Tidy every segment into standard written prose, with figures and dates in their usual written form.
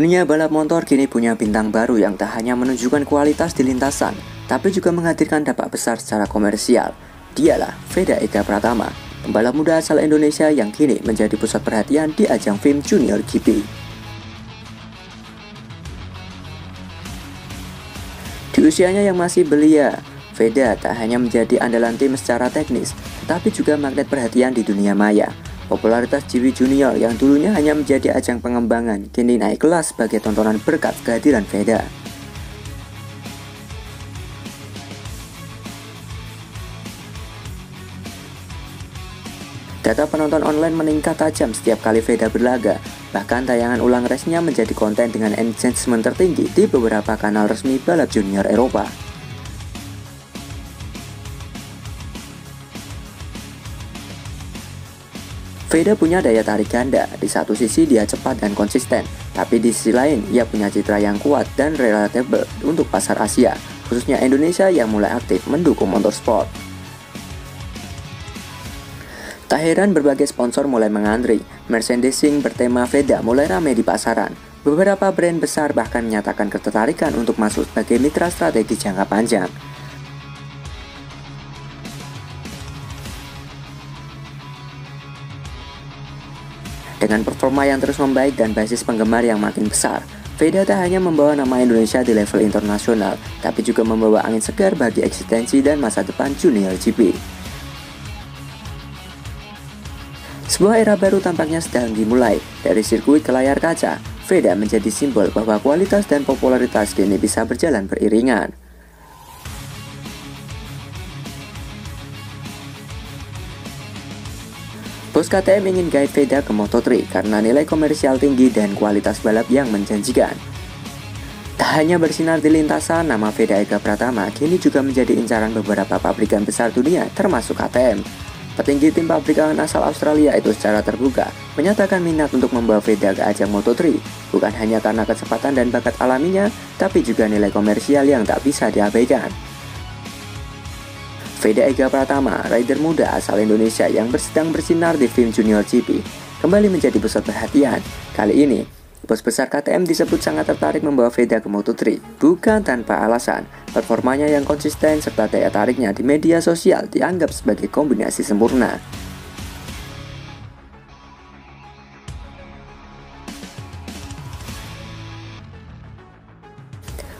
Dunia balap motor kini punya bintang baru yang tak hanya menunjukkan kualitas di lintasan, tapi juga menghadirkan dampak besar secara komersial. Dialah Veda Eka Pratama, pembalap muda asal Indonesia yang kini menjadi pusat perhatian di ajang FIM Junior GP. Di usianya yang masih belia, Veda tak hanya menjadi andalan tim secara teknis, tetapi juga magnet perhatian di dunia maya. Popularitas GP Junior yang dulunya hanya menjadi ajang pengembangan, kini naik kelas sebagai tontonan berkat kehadiran Veda. Data penonton online meningkat tajam setiap kali Veda berlaga, bahkan tayangan ulang race-nya menjadi konten dengan engagement tertinggi di beberapa kanal resmi balap junior Eropa. Veda punya daya tarik ganda, di satu sisi dia cepat dan konsisten, tapi di sisi lain ia punya citra yang kuat dan relatable untuk pasar Asia, khususnya Indonesia yang mulai aktif mendukung motorsport. Tak heran berbagai sponsor mulai mengantri, merchandising bertema Veda mulai ramai di pasaran. Beberapa brand besar bahkan menyatakan ketertarikan untuk masuk sebagai mitra strategi jangka panjang. Dengan performa yang terus membaik dan basis penggemar yang makin besar, Veda tak hanya membawa nama Indonesia di level internasional, tapi juga membawa angin segar bagi eksistensi dan masa depan Junior GP. Sebuah era baru tampaknya sedang dimulai. Dari sirkuit ke layar kaca, Veda menjadi simbol bahwa kualitas dan popularitas kini bisa berjalan beriringan. Bos KTM ingin guide Veda ke Moto3 karena nilai komersial tinggi dan kualitas balap yang menjanjikan. Tak hanya bersinar di lintasan, nama Veda Eka Pratama kini juga menjadi incaran beberapa pabrikan besar dunia termasuk KTM. Petinggi tim pabrikan asal Australia itu secara terbuka menyatakan minat untuk membawa Veda ke ajang Moto3, bukan hanya karena kecepatan dan bakat alaminya, tapi juga nilai komersial yang tak bisa diabaikan. Veda Eka Pratama, rider muda asal Indonesia yang sedang bersinar di FIM Junior GP, kembali menjadi pusat perhatian. Kali ini, bos besar KTM disebut sangat tertarik membawa Veda ke Moto3, bukan tanpa alasan. Performanya yang konsisten serta daya tariknya di media sosial dianggap sebagai kombinasi sempurna.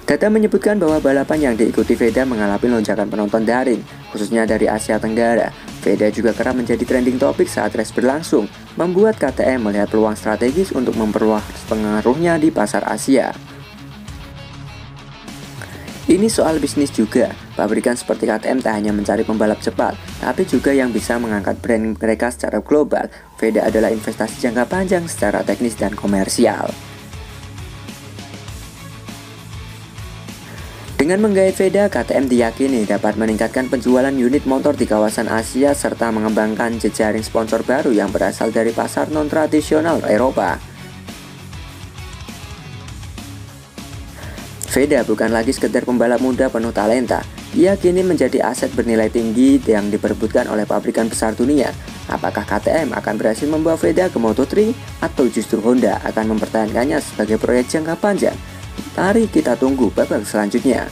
Data menyebutkan bahwa balapan yang diikuti Veda mengalami lonjakan penonton daring, khususnya dari Asia Tenggara. Veda juga kerap menjadi trending topik saat race berlangsung, membuat KTM melihat peluang strategis untuk memperluas pengaruhnya di pasar Asia. Ini soal bisnis juga, pabrikan seperti KTM tak hanya mencari pembalap cepat, tapi juga yang bisa mengangkat brand mereka secara global. Veda adalah investasi jangka panjang secara teknis dan komersial. Dengan menggait Veda, KTM diyakini dapat meningkatkan penjualan unit motor di kawasan Asia serta mengembangkan jejaring sponsor baru yang berasal dari pasar non-tradisional Eropa. Veda bukan lagi sekedar pembalap muda penuh talenta, ia kini menjadi aset bernilai tinggi yang diperebutkan oleh pabrikan besar dunia. Apakah KTM akan berhasil membawa Veda ke Moto3 atau justru Honda akan mempertahankannya sebagai proyek jangka panjang? Mari kita tunggu babak selanjutnya.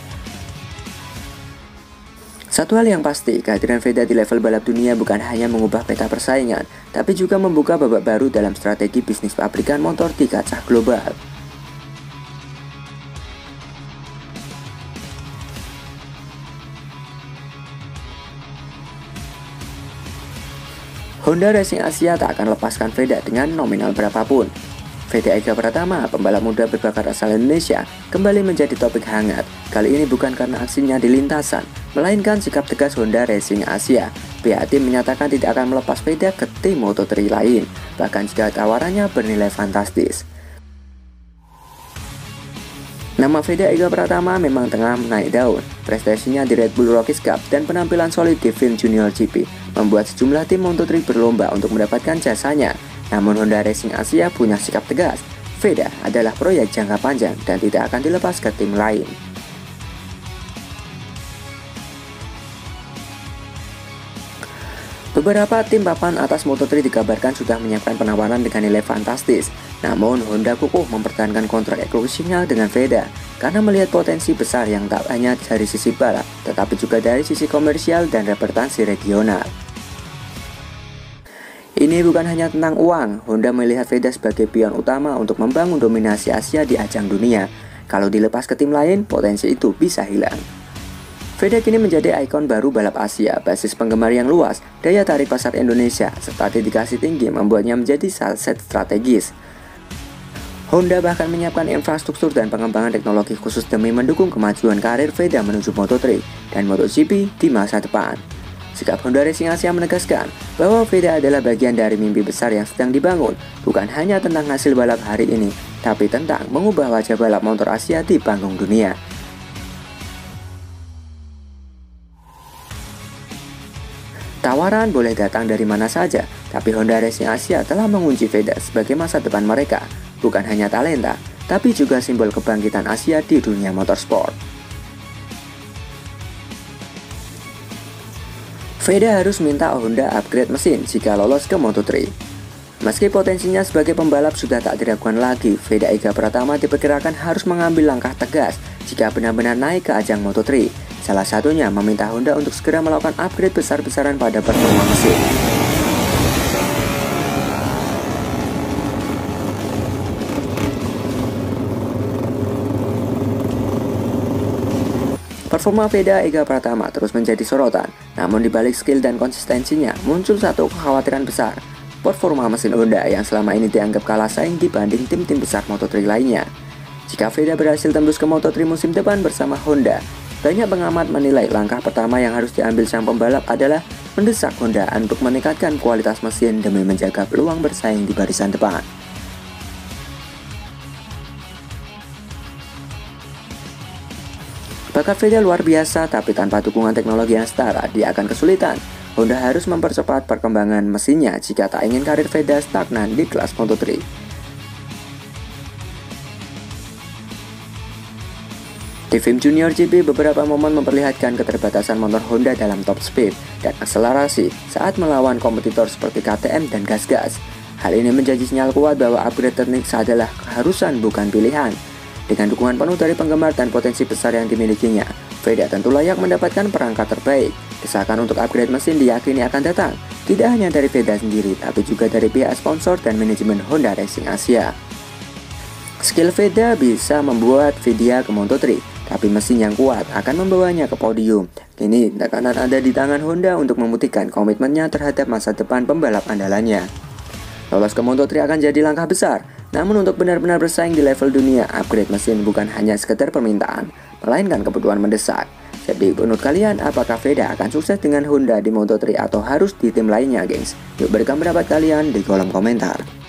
Satu hal yang pasti, kehadiran Veda di level balap dunia bukan hanya mengubah peta persaingan, tapi juga membuka babak baru dalam strategi bisnis pabrikan motor di kancah global. Honda Racing Asia tak akan lepaskan Veda dengan nominal berapapun. Veda Eka Pratama, pembalap muda berbakat asal Indonesia, kembali menjadi topik hangat. Kali ini bukan karena aksinya di lintasan, melainkan sikap tegas Honda Racing Asia. Pihak tim menyatakan tidak akan melepas Veda ke tim Moto3 lain, bahkan jika tawarannya bernilai fantastis. Nama Veda Eka Pratama memang tengah naik daun. Prestasinya di Red Bull Rockies Cup dan penampilan solid di FIM Junior GP membuat sejumlah tim Moto3 berlomba untuk mendapatkan jasanya. Namun Honda Racing Asia punya sikap tegas. Veda adalah proyek jangka panjang dan tidak akan dilepas ke tim lain. Beberapa tim papan atas Moto3 dikabarkan sudah menyiapkan penawaran dengan nilai fantastis. Namun Honda kukuh mempertahankan kontrak eksklusifnya dengan VEDA karena melihat potensi besar yang tak hanya dari sisi balap, tetapi juga dari sisi komersial dan reputasi regional. Ini bukan hanya tentang uang, Honda melihat VEDA sebagai pion utama untuk membangun dominasi Asia di ajang dunia. Kalau dilepas ke tim lain, potensi itu bisa hilang. VEDA kini menjadi ikon baru balap Asia, basis penggemar yang luas, daya tarik pasar Indonesia, serta dedikasi tinggi membuatnya menjadi aset strategis. Honda bahkan menyiapkan infrastruktur dan pengembangan teknologi khusus demi mendukung kemajuan karir VEDA menuju Moto3 dan MotoGP di masa depan. Sikap Honda Racing Asia menegaskan bahwa VEDA adalah bagian dari mimpi besar yang sedang dibangun, bukan hanya tentang hasil balap hari ini, tapi tentang mengubah wajah balap motor Asia di panggung dunia. Tawaran boleh datang dari mana saja, tapi Honda Racing Asia telah mengunci VEDA sebagai masa depan mereka, bukan hanya talenta, tapi juga simbol kebangkitan Asia di dunia motorsport. VEDA harus minta Honda upgrade mesin jika lolos ke Moto3. Meski potensinya sebagai pembalap sudah tak diragukan lagi, VEDA Ega Pratama diperkirakan harus mengambil langkah tegas jika benar-benar naik ke ajang Moto3. Salah satunya meminta Honda untuk segera melakukan upgrade besar-besaran pada performa mesin. Performa VEDA Ega Pratama terus menjadi sorotan, namun dibalik skill dan konsistensinya muncul satu kekhawatiran besar. Performa mesin Honda yang selama ini dianggap kalah saing dibanding tim-tim besar Moto3 lainnya. Jika VEDA berhasil tembus ke Moto3 musim depan bersama Honda, banyak pengamat menilai langkah pertama yang harus diambil sang pembalap adalah mendesak Honda untuk meningkatkan kualitas mesin demi menjaga peluang bersaing di barisan depan. Bakat VEDA luar biasa, tapi tanpa dukungan teknologi yang setara, dia akan kesulitan. Honda harus mempercepat perkembangan mesinnya jika tak ingin karir VEDA stagnan di kelas Moto3. Di film Junior GP, beberapa momen memperlihatkan keterbatasan motor Honda dalam top speed dan akselerasi saat melawan kompetitor seperti KTM dan gas-gas. Hal ini menjadi sinyal kuat bahwa upgrade teknik adalah keharusan bukan pilihan. Dengan dukungan penuh dari penggemar dan potensi besar yang dimilikinya, VEDA tentu layak mendapatkan perangkat terbaik. Desakan untuk upgrade mesin diyakini akan datang, tidak hanya dari VEDA sendiri, tapi juga dari pihak sponsor dan manajemen Honda Racing Asia. Skill VEDA bisa membuat VEDA ke Moto3, tapi mesin yang kuat akan membawanya ke podium. Kini tekanan ada di tangan Honda untuk membuktikan komitmennya terhadap masa depan pembalap andalannya. Lolos ke Moto3 akan jadi langkah besar, namun untuk benar-benar bersaing di level dunia, upgrade mesin bukan hanya sekedar permintaan, melainkan kebutuhan mendesak. Jadi menurut kalian, apakah VEDA akan sukses dengan Honda di Moto3 atau harus di tim lainnya, gengs? Yuk berikan pendapat kalian di kolom komentar.